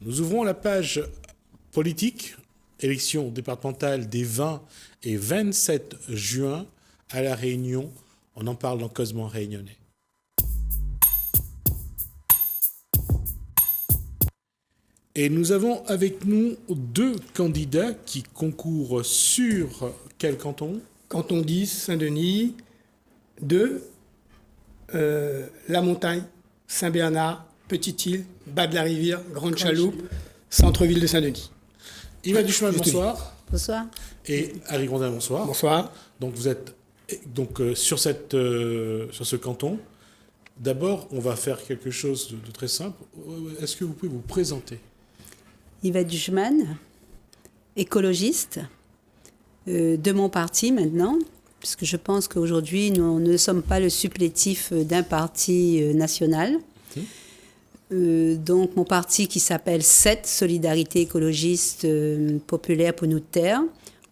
Nous ouvrons la page politique, élection départementale des 20 et 27 juin à La Réunion. On en parle dans Causement Réunionnais. Et nous avons avec nous deux candidats qui concourent sur quel canton ? Canton 10, Saint-Denis, 2, La Montagne, Saint-Bernard, Petite-Île, Bas de la Rivière, Grande Chaloupe, centre-ville de Saint-Denis. Yves Duchemin, bonsoir. Bonsoir. Et Harry Grondin, bonsoir. Bonsoir. Donc vous êtes sur ce canton. D'abord, on va faire quelque chose de très simple. Est-ce que vous pouvez vous présenter ? Yves Duchemin, écologiste de mon parti maintenant, puisque je pense qu'aujourd'hui, nous ne sommes pas le supplétif d'un parti national. Donc, mon parti qui s'appelle SET, Solidarité écologiste populaire pour nous taire.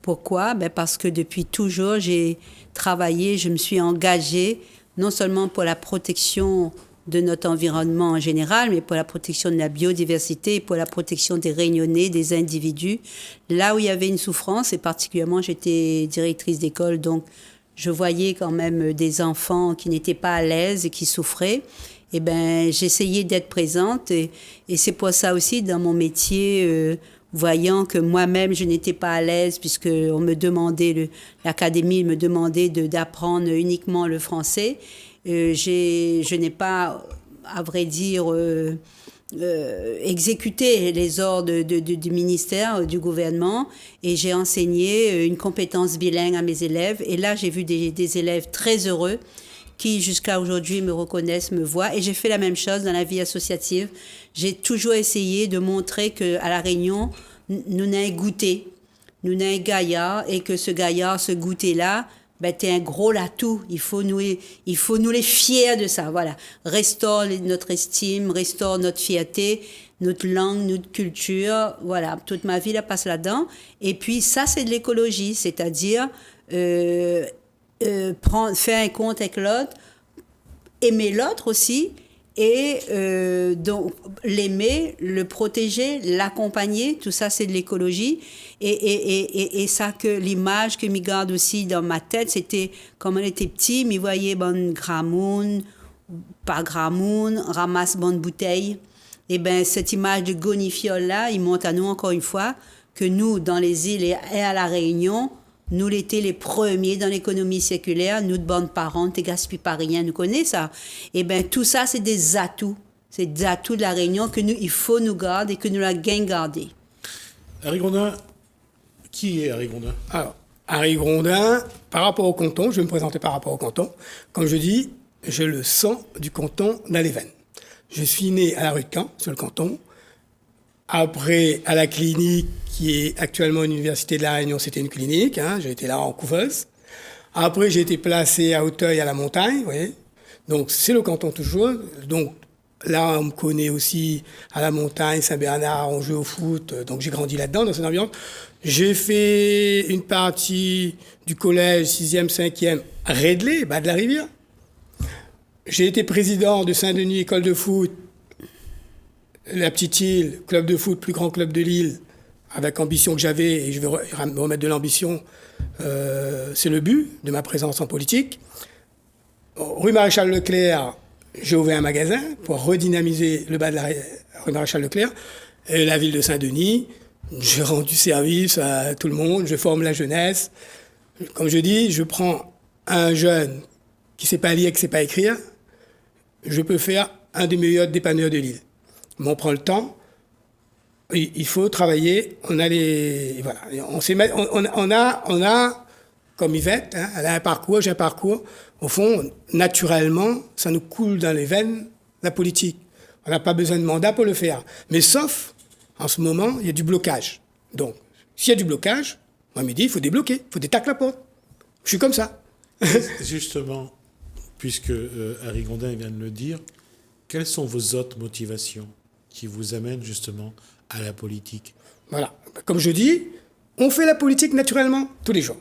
Pourquoi ? Parce que depuis toujours, j'ai travaillé, je me suis engagée non seulement pour la protection de notre environnement en général, mais pour la protection de la biodiversité, pour la protection des Réunionnais, des individus. Là où il y avait une souffrance, et particulièrement j'étais directrice d'école, donc je voyais quand même des enfants qui n'étaient pas à l'aise et qui souffraient. Eh bien, j'essayais d'être présente et c'est pour ça aussi, dans mon métier, voyant que moi-même, je n'étais pas à l'aise puisqu'on me demandait, l'académie me demandait d'apprendre uniquement le français. Je n'ai pas, à vrai dire, exécuté les ordres du ministère, du gouvernement, et j'ai enseigné une compétence bilingue à mes élèves. Et là, j'ai vu des élèves très heureux qui, jusqu'à aujourd'hui, me reconnaissent, me voient. Et j'ai fait la même chose dans la vie associative. J'ai toujours essayé de montrer qu'à La Réunion, nous n'avons goûté, nous n'avons gaillard, et que ce gaillard, ce goûter-là, t'es un gros atout. Il faut nous les fiers de ça. Voilà. Restaure notre estime, restaure notre fierté, notre langue, notre culture. Voilà. Toute ma vie, là, passe là-dedans. Et puis, ça, c'est de l'écologie. C'est-à-dire, faire un compte avec l'autre, aimer l'autre aussi, et donc l'aimer, le protéger, l'accompagner, tout ça c'est de l'écologie. Et ça, que l'image que m'y garde aussi dans ma tête, c'était quand on était petit, m'y voyait bonne gramoun, pas gramoun, ramasse bonne bouteille. Et bien cette image de gonifiole là, il montre à nous encore une fois que nous, dans les îles et à La Réunion, nous l'étions les premiers dans l'économie circulaire, nous de bonnes parents, ne gaspillons pas rien, nous connaissons ça. Et bien, tout ça, c'est des atouts. C'est des atouts de La Réunion que il faut nous garder et que nous la gagnons garder. Harry Grondin, qui est Harry Grondin ? Alors, Harry Grondin, par rapport au canton, je vais me présenter par rapport au canton. Comme je dis, j'ai le sang du canton dans les veines. Je suis né à la rue de Caen, sur le canton. Après, à la clinique, qui est actuellement une université de La Réunion, c'était une clinique, j'ai été là en couveuse. Après, j'ai été placé à Auteuil, à la Montagne, vous voyez. Donc, c'est le canton toujours. Donc, là, on me connaît aussi à la Montagne, Saint-Bernard, on joue au foot. Donc, j'ai grandi là-dedans, dans cette ambiance. J'ai fait une partie du collège 6e, 5e, Redley, Bas de la Rivière. J'ai été président de Saint-Denis, école de foot, la Petite-Île, club de foot, plus grand club de l'île, avec ambition que j'avais, et je vais me remettre de l'ambition, c'est le but de ma présence en politique. Rue Maréchal Leclerc, j'ai ouvert un magasin pour redynamiser le bas de la rue Maréchal Leclerc. Et la ville de Saint-Denis, j'ai rendu service à tout le monde, je forme la jeunesse. Comme je dis, je prends un jeune qui ne sait pas lire, qui ne sait pas écrire, je peux faire un des meilleurs dépanneurs de l'île. Mais on prend le temps, il faut travailler, on a comme Yvette, elle a un parcours, j'ai un parcours. Au fond, naturellement, ça nous coule dans les veines, la politique. On n'a pas besoin de mandat pour le faire. Mais sauf, en ce moment, il y a du blocage. Donc, s'il y a du blocage, moi, je me dis, il faut débloquer, il faut détaquer la porte. Je suis comme ça. Justement, puisque Harry Grondin vient de le dire, quelles sont vos autres motivations qui vous amènent justement à la politique ? Voilà. Comme je dis, on fait la politique naturellement, tous les jours.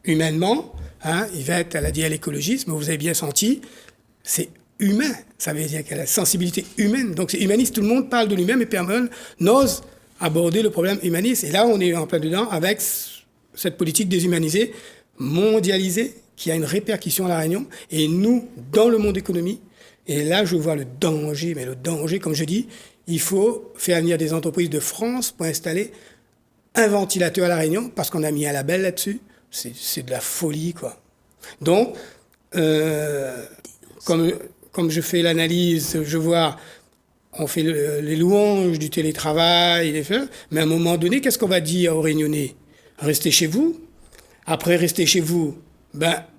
Humainement, Yvette, elle a dit à l'écologisme, vous avez bien senti, c'est humain. Ça veut dire qu'elle a la sensibilité humaine. Donc c'est humaniste, tout le monde parle de lui-même et personne n'ose aborder le problème humaniste. Et là, on est en plein dedans avec cette politique déshumanisée, mondialisée, qui a une répercussion à La Réunion. Et nous, dans le monde économique, et là, je vois le danger, mais le danger, comme je dis, il faut faire venir des entreprises de France pour installer un ventilateur à La Réunion, parce qu'on a mis un label là-dessus. C'est de la folie, quoi. Donc, comme je fais l'analyse, je vois, on fait les louanges du télétravail, mais à un moment donné, qu'est-ce qu'on va dire aux Réunionnais? Restez chez vous. Après, restez chez vous.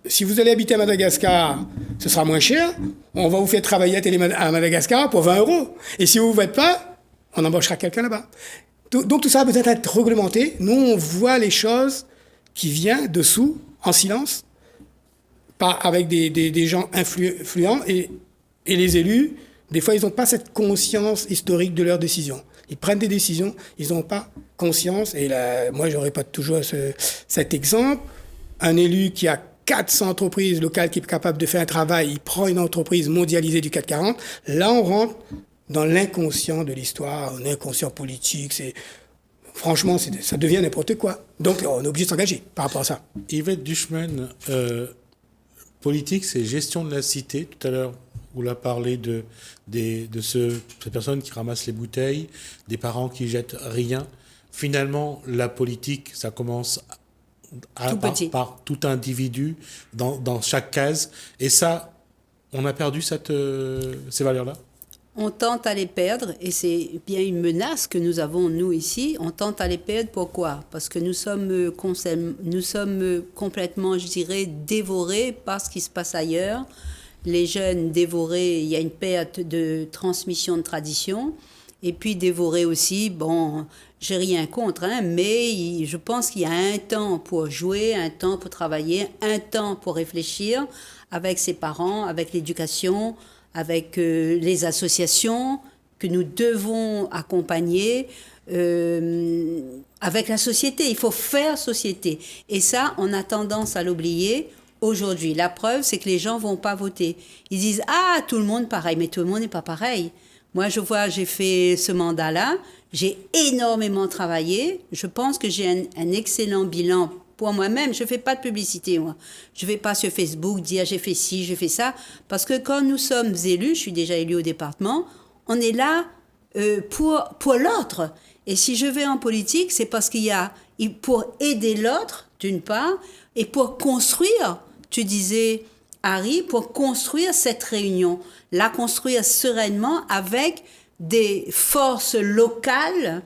Si vous allez habiter à Madagascar, ce sera moins cher. On va vous faire travailler à Madagascar pour 20 €. Et si vous ne faites pas, on embauchera quelqu'un là-bas. Donc tout ça a besoin d'être réglementé. Nous, on voit les choses qui viennent dessous, en silence, avec des gens influents. Et les élus, des fois, ils n'ont pas cette conscience historique de leurs décisions. Ils prennent des décisions, ils n'ont pas conscience. Et là, moi, je répète toujours cet exemple. Un élu qui a 400 entreprises locales qui est capable de faire un travail, il prend une entreprise mondialisée du 440. Là, on rentre dans l'inconscient de l'histoire, l'inconscient politique. Franchement, ça devient n'importe quoi. Donc, on est obligé de s'engager par rapport à ça. Yvette Duchemin, politique, c'est gestion de la cité. Tout à l'heure, vous l'avez parlé de ces personnes qui ramassent les bouteilles, des parents qui jettent rien. Finalement, la politique, ça commence par tout individu dans chaque case. Et ça, on a perdu ces valeurs-là? On tente à les perdre, et c'est bien une menace que nous avons, nous, ici. On tente à les perdre, pourquoi? Parce que nous sommes complètement, je dirais, dévorés par ce qui se passe ailleurs. Les jeunes dévorés, il y a une perte de transmission de tradition. Et puis dévorés aussi, bon, j'ai rien contre, mais je pense qu'il y a un temps pour jouer, un temps pour travailler, un temps pour réfléchir avec ses parents, avec l'éducation, avec les associations que nous devons accompagner, avec la société. Il faut faire société. Et ça, on a tendance à l'oublier aujourd'hui. La preuve, c'est que les gens ne vont pas voter. Ils disent « Ah, tout le monde pareil », mais tout le monde n'est pas pareil. Moi, j'ai fait ce mandat-là, j'ai énormément travaillé. Je pense que j'ai un excellent bilan pour moi-même. Je ne fais pas de publicité, moi. Je ne vais pas sur Facebook dire j'ai fait ci, j'ai fait ça. Parce que quand nous sommes élus, je suis déjà élue au département, on est là pour l'autre. Et si je vais en politique, c'est parce pour aider l'autre, d'une part, et pour construire, tu disais, Harry, pour construire cette réunion, la construire sereinement avec des forces locales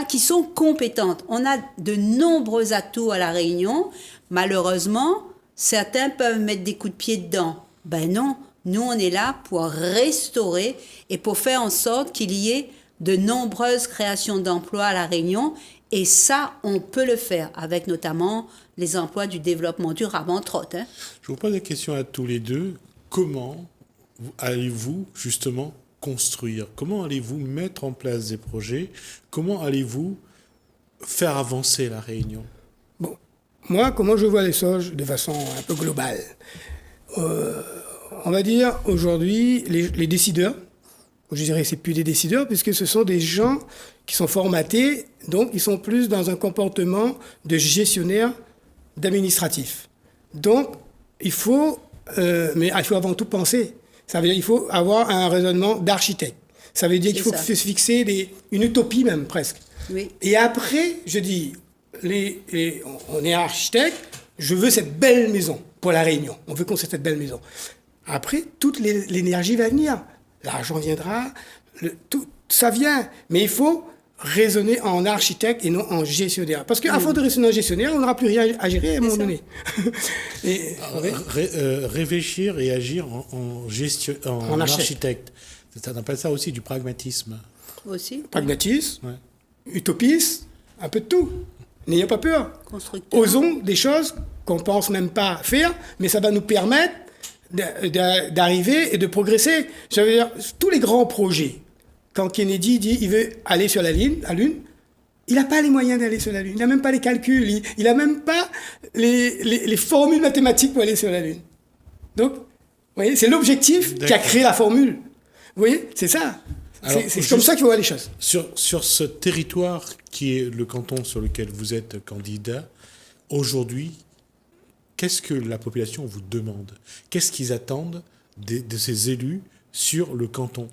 qui sont compétentes. On a de nombreux atouts à La Réunion. Malheureusement, certains peuvent mettre des coups de pied dedans. Ben non, nous on est là pour restaurer et pour faire en sorte qu'il y ait de nombreuses créations d'emplois à La Réunion. Et ça, on peut le faire avec notamment les emplois du développement durable, entre autres. Je vous pose la question à tous les deux. Comment allez-vous justement construire? Comment allez-vous mettre en place des projets? Comment allez-vous faire avancer La Réunion? Bon, moi, comment je vois les choses de façon un peu globale? On va dire, aujourd'hui, les décideurs, je dirais que ce n'est plus des décideurs, puisque ce sont des gens qui sont formatés, donc ils sont plus dans un comportement de gestionnaire, d'administratif. Donc, il faut avant tout penser. Ça veut dire qu'il faut avoir un raisonnement d'architecte. Ça veut dire qu'il faut se fixer une utopie même, presque. Oui. Et après, je dis, on est architecte, je veux cette belle maison pour La Réunion. On veut construire cette belle maison. Après, toute l'énergie va venir. L'argent viendra, tout ça vient. Mais il faut raisonner en architecte et non en gestionnaire. Parce qu'à force de raisonner en gestionnaire, on n'aura plus rien à gérer à un moment donné. Réfléchir et agir en architecte. On appelle ça aussi du pragmatisme. Aussi. Pragmatisme, utopisme, un peu de tout. N'ayons pas peur. Constructeur. Osons des choses qu'on ne pense même pas faire, mais ça va nous permettre d'arriver et de progresser. Ça veut dire, tous les grands projets, quand Kennedy dit qu'il veut aller sur la Lune, il n'a pas les moyens d'aller sur la Lune. Il n'a même pas les calculs. Il n'a même pas les formules mathématiques pour aller sur la Lune. Donc, voyez, c'est l'objectif qui a créé la formule. Vous voyez, c'est ça. C'est comme ça qu'il faut voir les choses. Sur ce territoire qui est le canton sur lequel vous êtes candidat, aujourd'hui, qu'est-ce que la population vous demande? Qu'est-ce qu'ils attendent de ces élus sur le canton?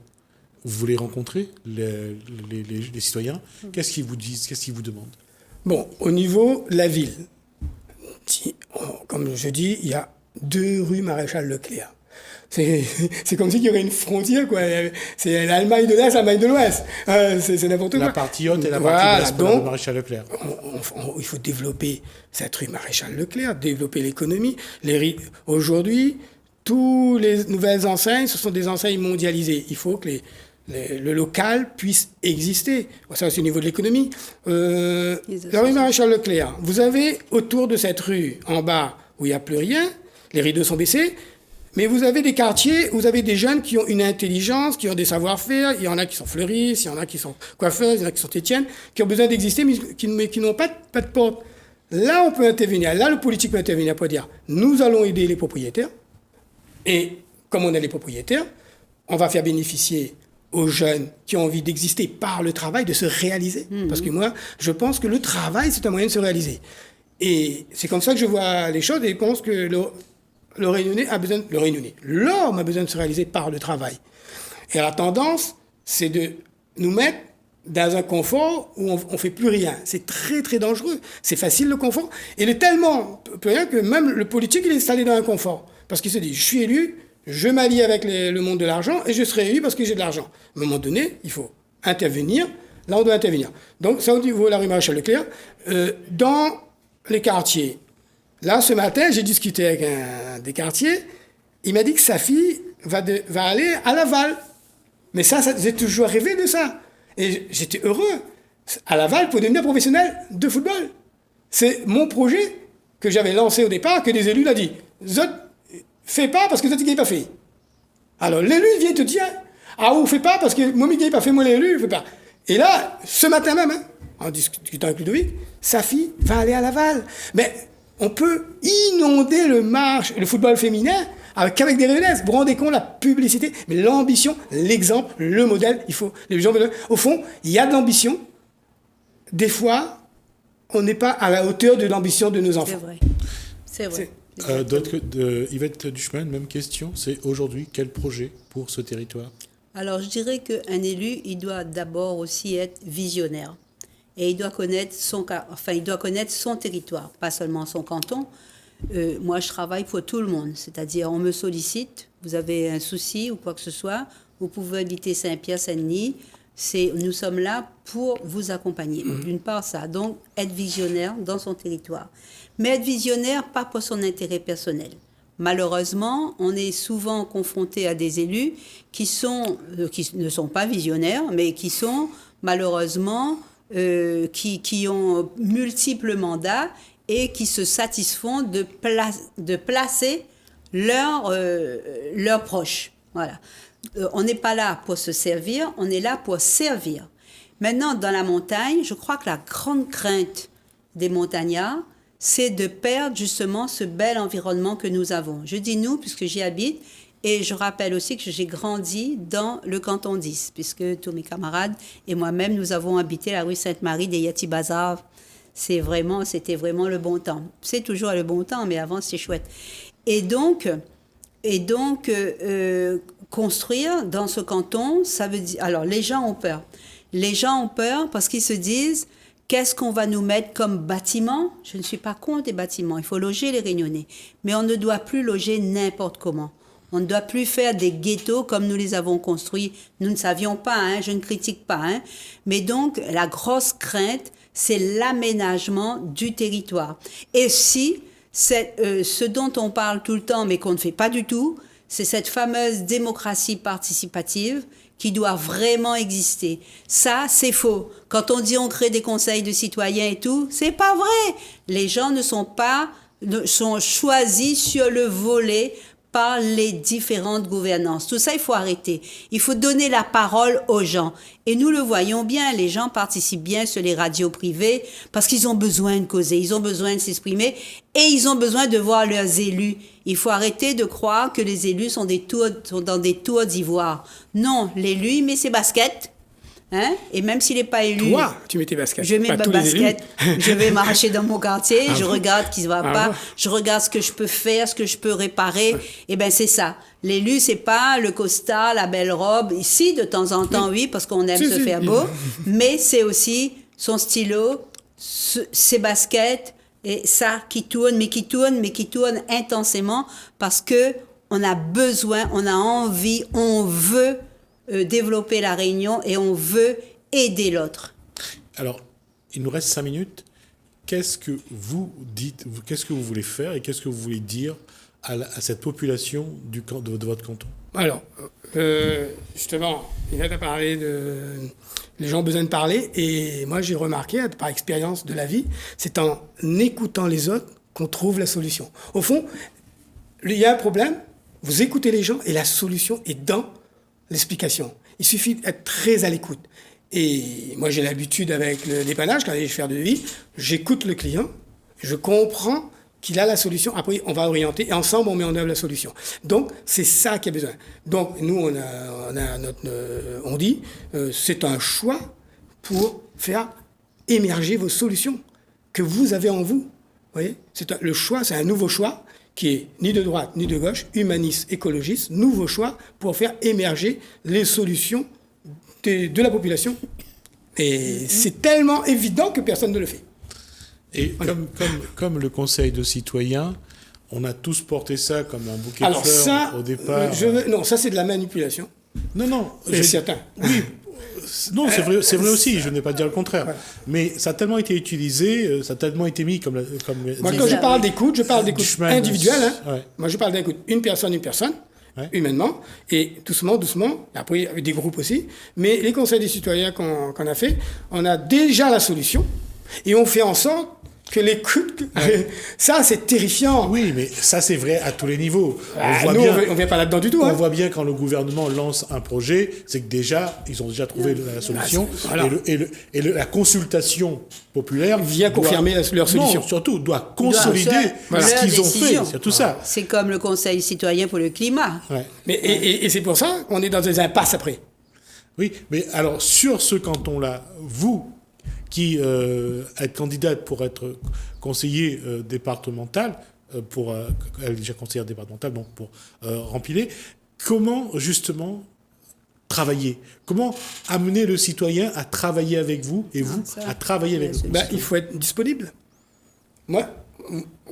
Vous voulez rencontrer les citoyens? Qu'est-ce qu'ils vous disent? Qu'est-ce qu'ils vous demandent? Bon, au niveau de la ville, comme je dis, il y a 2 rues Maréchal Leclerc. C'est comme s'il y aurait une frontière, quoi. C'est l'Allemagne de l'Est, l'Allemagne de l'Ouest. C'est n'importe quoi. La partie haute et la partie basse de Maréchal Leclerc. Il faut développer cette rue Maréchal Leclerc, développer l'économie. Aujourd'hui, toutes les nouvelles enseignes, ce sont des enseignes mondialisées. Il faut que le local puisse exister. Ça, c'est au niveau de l'économie. La rue Maréchal Leclerc, vous avez autour de cette rue, en bas, où il n'y a plus rien, les rideaux sont baissés, mais vous avez des quartiers où vous avez des jeunes qui ont une intelligence, qui ont des savoir-faire. Il y en a qui sont fleuristes, il y en a qui sont coiffeuses, il y en a qui sont Étienne, qui ont besoin d'exister, mais qui n'ont pas de porte. Là, on peut intervenir. Là, le politique peut intervenir pour dire, nous allons aider les propriétaires. Et comme on est les propriétaires, on va faire bénéficier aux jeunes qui ont envie d'exister par le travail, de se réaliser. Parce que moi, je pense que le travail, c'est un moyen de se réaliser. Et c'est comme ça que je vois les choses, et je pense que l'homme a besoin de se réaliser par le travail. Et la tendance, c'est de nous mettre dans un confort où on ne fait plus rien. C'est très, très dangereux. C'est facile, le confort. Et il est tellement plus rien que même le politique, il est installé dans un confort. Parce qu'il se dit, je suis élu, je m'allie avec le monde de l'argent et je serai élu parce que j'ai de l'argent. À un moment donné, il faut intervenir. Là, on doit intervenir. Donc, ça, au niveau de la rue Maréchal Leclerc, dans les quartiers. Là, ce matin, j'ai discuté avec un des quartiers. Il m'a dit que sa fille va aller à Laval. Mais ça, j'ai toujours rêvé de ça. Et j'étais heureux. À Laval, pour devenir professionnel de football. C'est mon projet que j'avais lancé au départ, que des élus l'ont dit. Zot, fais pas parce que Zot, il n'est pas fait. Alors, l'élu vient te dire, ah, ou fais pas parce que moi, il n'est pas fait, moi, l'élu, je fais pas. Et là, ce matin même, en discutant avec Ludovic, sa fille va aller à Laval. Mais on peut inonder le football féminin qu'avec des Réunionnaises. Vous vous rendez compte, la publicité, mais l'ambition, l'exemple, le modèle, il faut... Au fond, il y a de l'ambition. Des fois, on n'est pas à la hauteur de l'ambition de nos enfants. C'est vrai. Yvette Duchemin, même question. C'est aujourd'hui, quel projet pour ce territoire? Alors, je dirais qu'un élu, il doit d'abord aussi être visionnaire. Et il doit connaître son territoire, pas seulement son canton. Moi, je travaille pour tout le monde. C'est-à-dire, on me sollicite, vous avez un souci ou quoi que ce soit, vous pouvez habiter Saint-Pierre-Saint-Denis. Nous sommes là pour vous accompagner. D'une part, ça. Donc, être visionnaire dans son territoire. Mais être visionnaire, pas pour son intérêt personnel. Malheureusement, on est souvent confronté à des élus qui ne sont pas visionnaires, mais qui sont malheureusement... qui ont multiples mandats et qui se satisfont de placer leurs proches. Voilà. On n'est pas là pour se servir, on est là pour servir. Maintenant, dans la montagne, je crois que la grande crainte des montagnards, c'est de perdre justement ce bel environnement que nous avons. Je dis nous, puisque j'y habite, et je rappelle aussi que j'ai grandi dans le canton 10, puisque tous mes camarades et moi-même, nous avons habité la rue Sainte-Marie des Yati-Bazar. C'était vraiment le bon temps. C'est toujours le bon temps, mais avant, c'est chouette. Et donc construire dans ce canton, ça veut dire... Alors, les gens ont peur. Les gens ont peur parce qu'ils se disent... Qu'est-ce qu'on va nous mettre comme bâtiment? Je ne suis pas contre des bâtiments. Il faut loger les Réunionnais. Mais on ne doit plus loger n'importe comment. On ne doit plus faire des ghettos comme nous les avons construits. Nous ne savions pas, je ne critique pas. Mais donc, la grosse crainte, c'est l'aménagement du territoire. Et si ce dont on parle tout le temps, mais qu'on ne fait pas du tout, c'est cette fameuse démocratie participative qui doit vraiment exister. Ça, c'est faux. Quand on dit on crée des conseils de citoyens et tout, c'est pas vrai. Les gens sont choisis sur le volet par les différentes gouvernances. Tout ça, il faut arrêter. Il faut donner la parole aux gens. Et nous le voyons bien, les gens participent bien sur les radios privées parce qu'ils ont besoin de causer, ils ont besoin de s'exprimer et ils ont besoin de voir leurs élus. Il faut arrêter de croire que les élus sont dans des tours d'ivoire. Non, l'élu, il met ses baskets. Hein? Et même s'il n'est pas élu... Toi, tu mets tes baskets. Je mets mes baskets, je vais marcher dans mon quartier, je bon? regarde ce qui ne va pas, bon? je regarde ce que je peux faire, ce que je peux réparer. Et bien, c'est ça. L'élu, c'est pas le costard, la belle robe. Ici, de temps en temps, oui, parce qu'on aime se faire beau. Mais c'est aussi son stylo, ses baskets, et ça qui tourne, mais qui tourne intensément parce que on a besoin, on a envie, on veut développer la Réunion et on veut aider l'autre. Alors, il nous reste 5 minutes. Qu'est-ce que vous dites, qu'est-ce que vous voulez faire et qu'est-ce que vous voulez dire à cette population de votre canton? Alors, justement, il a parlé de... Les gens ont besoin de parler et moi j'ai remarqué, par expérience de la vie, c'est en écoutant les autres qu'on trouve la solution. Au fond, il y a un problème, vous écoutez les gens et la solution est dans l'explication. Il suffit d'être très à l'écoute. Et moi, j'ai l'habitude avec le dépannage, quand je vais faire de devis, j'écoute le client, je comprends qu'il a la solution. Après, on va orienter et ensemble, on met en œuvre la solution. Donc, c'est ça qu'il y a besoin. Donc, nous, on dit, c'est un choix pour faire émerger vos solutions que vous avez en vous. Vous voyez, le choix, c'est un nouveau choix qui est ni de droite ni de gauche, humaniste, écologiste, nouveau choix pour faire émerger les solutions de la population. Et c'est tellement évident que personne ne le fait. Et comme le Conseil de citoyens, on a tous porté ça comme un bouquet de fleurs au départ. Non, ça c'est de la manipulation. Non. C'est certain. Oui. Non, c'est vrai aussi, je n'ai pas dire le contraire. Ouais. Mais ça a tellement été utilisé, ça a tellement été mis comme moi, quand je parle d'écoute, individuelle. Hein. Ouais. Moi, je parle d'écoute une personne, ouais. Humainement, et doucement, après, avec des groupes aussi. Mais les conseils des citoyens qu'on a fait, on a déjà la solution, et on fait en sorte que l'écoute, ça c'est terrifiant. Oui, mais ça c'est vrai à tous les niveaux. On ne vient pas là-dedans du tout. On voit bien quand le gouvernement lance un projet, c'est que ils ont déjà trouvé la solution. Voilà. Et la consultation populaire vient confirmer leur solution. Non, surtout, doit consolider ce qu'ils ont fait. C'est tout ça. C'est comme le Conseil citoyen pour le climat. Ouais. Et c'est pour ça qu'on est dans des impasses après. Oui, mais alors sur ce canton-là, vous qui êtes candidate pour être conseiller départemental, elle est déjà conseillère départementale, donc pour remplir, comment justement travailler? Comment amener le citoyen à travailler avec vous et vous à travailler avec vous? Il faut être disponible. Moi,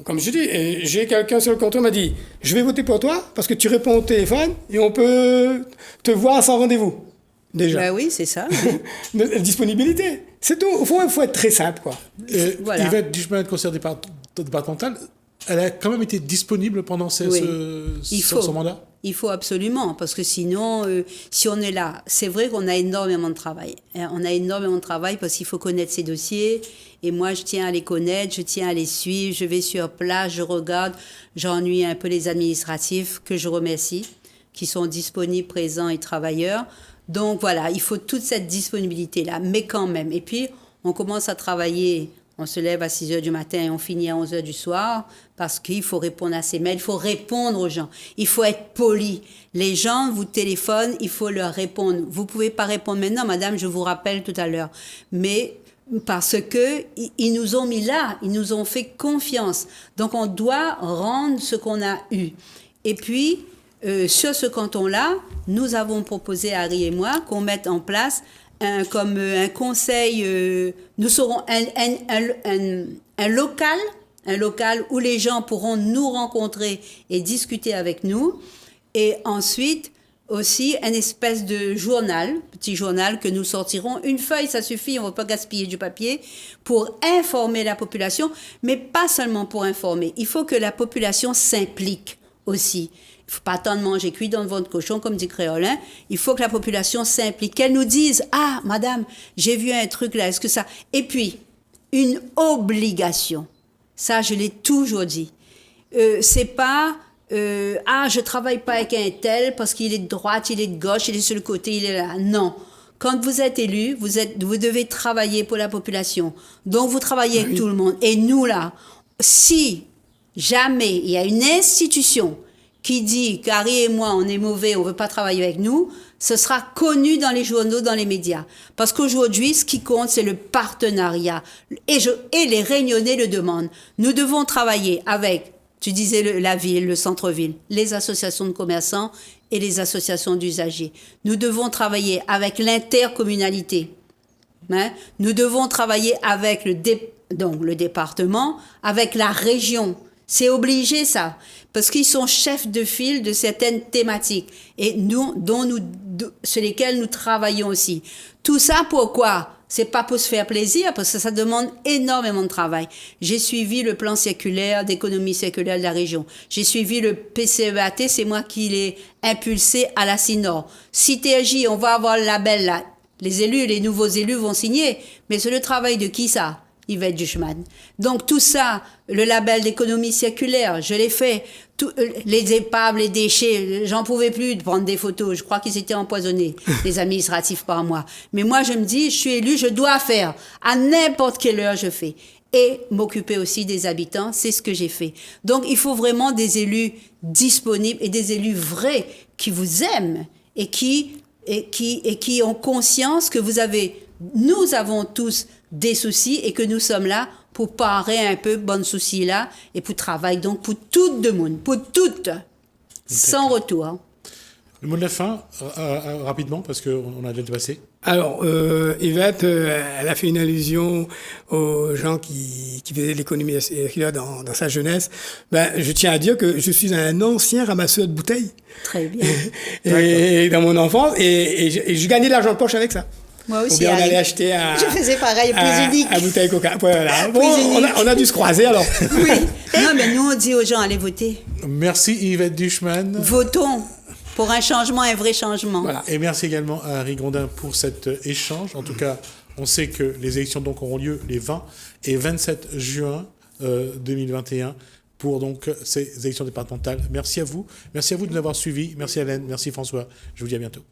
comme je dis, j'ai quelqu'un sur le canton qui m'a dit « Je vais voter pour toi parce que tu réponds au téléphone et on peut te voir sans rendez-vous. » Déjà. Ben oui, c'est ça. La disponibilité. C'est tout. Au fond, il faut être très simple, quoi. Voilà. Yvette Duchemin, conseillère départementale, elle a quand même été disponible pendant son mandat? Il faut absolument, parce que sinon, si on est là, c'est vrai qu'on a énormément de travail. On a énormément de travail parce qu'il faut connaître ces dossiers. Et moi, je tiens à les connaître, je tiens à les suivre. Je vais sur place, je regarde. J'ennuie un peu les administratifs, que je remercie, qui sont disponibles, présents et travailleurs. Donc voilà, il faut toute cette disponibilité-là, mais quand même. Et puis, on commence à travailler, on se lève à 6h du matin et on finit à 11h du soir, parce qu'il faut répondre à ces mails, il faut répondre aux gens, il faut être poli. Les gens vous téléphonent, il faut leur répondre. Vous ne pouvez pas répondre maintenant, madame, je vous rappelle tout à l'heure. Mais parce qu'ils nous ont mis là, ils nous ont fait confiance. Donc on doit rendre ce qu'on a eu. Et puis, sur ce canton-là, nous avons proposé, Harry et moi, qu'on mette en place un conseil, nous serons un local où les gens pourront nous rencontrer et discuter avec nous. Et ensuite, aussi, une espèce de petit journal que nous sortirons. Une feuille, ça suffit, on ne va pas gaspiller du papier, pour informer la population, mais pas seulement pour informer. Il faut que la population s'implique aussi. Il ne faut pas attendre de manger cuit dans le ventre de cochon, comme dit Créolin. Il faut que la population s'implique, qu'elle nous dise « Ah, madame, j'ai vu un truc là, est-ce que ça... » Et puis, une obligation. Ça, je l'ai toujours dit. C'est pas je travaille pas avec un tel parce qu'il est de droite, il est de gauche, il est sur le côté, il est là. Non. Quand vous êtes élu, vous devez travailler pour la population. Donc, vous travaillez avec tout le monde. Et nous, là, si jamais il y a une institution qui dit qu'Harry et moi, on est mauvais, on veut pas travailler avec nous, ce sera connu dans les journaux, dans les médias. Parce qu'aujourd'hui, ce qui compte, c'est le partenariat. Et les Réunionnais le demandent. Nous devons travailler avec, tu disais la ville, le centre-ville, les associations de commerçants et les associations d'usagers. Nous devons travailler avec l'intercommunalité. Hein? Nous devons travailler avec donc le département, avec la région. C'est obligé, ça. Parce qu'ils sont chefs de file de certaines thématiques et sur lesquelles nous travaillons aussi. Tout ça, pourquoi? C'est pas pour se faire plaisir, parce que ça demande énormément de travail. J'ai suivi le plan circulaire d'économie circulaire de la région. J'ai suivi le PCEAT, c'est moi qui l'ai impulsé à la CINOR. CITRJ, on va avoir le label là. Les nouveaux élus vont signer, mais c'est le travail de qui ça? Yvette Duchman. Donc tout ça, le label d'économie circulaire, je l'ai fait. Les épaves, les déchets, j'en pouvais plus de prendre des photos. Je crois qu'ils étaient empoisonnés, les administratifs par moi. Mais moi, je me dis, je suis élu, je dois faire. À n'importe quelle heure, je fais. Et m'occuper aussi des habitants, c'est ce que j'ai fait. Donc il faut vraiment des élus disponibles et des élus vrais qui vous aiment et qui ont conscience que nous avons tous des soucis et que nous sommes là pour parer un peu bon soucis là et pour travailler donc pour tout le monde, pour toutes, sans retour. Le mot de la fin, rapidement, parce qu'on a déjà dépassé. Alors, Yvette, elle a fait une allusion aux gens qui faisaient l'économie circulaire dans sa jeunesse. Je tiens à dire que je suis un ancien ramasseur de bouteilles. Très bien. et dans mon enfance, et je gagnais de l'argent de poche avec ça. Moi aussi. Ou bien on allait acheter je faisais pareil, plus unique. À bouteille Coca. Voilà. Bon, unique. on a dû se croiser alors. Oui. Non, mais nous, on dit aux gens, allez voter. Merci Yvette Duchman. Votons pour un changement, un vrai changement. Voilà. Et merci également à Harry Grondin pour cet échange. En tout cas, on sait que les élections donc auront lieu les 20 et 27 juin 2021 pour donc ces élections départementales. Merci à vous. Merci à vous de nous avoir suivis. Merci Hélène. Merci François. Je vous dis à bientôt.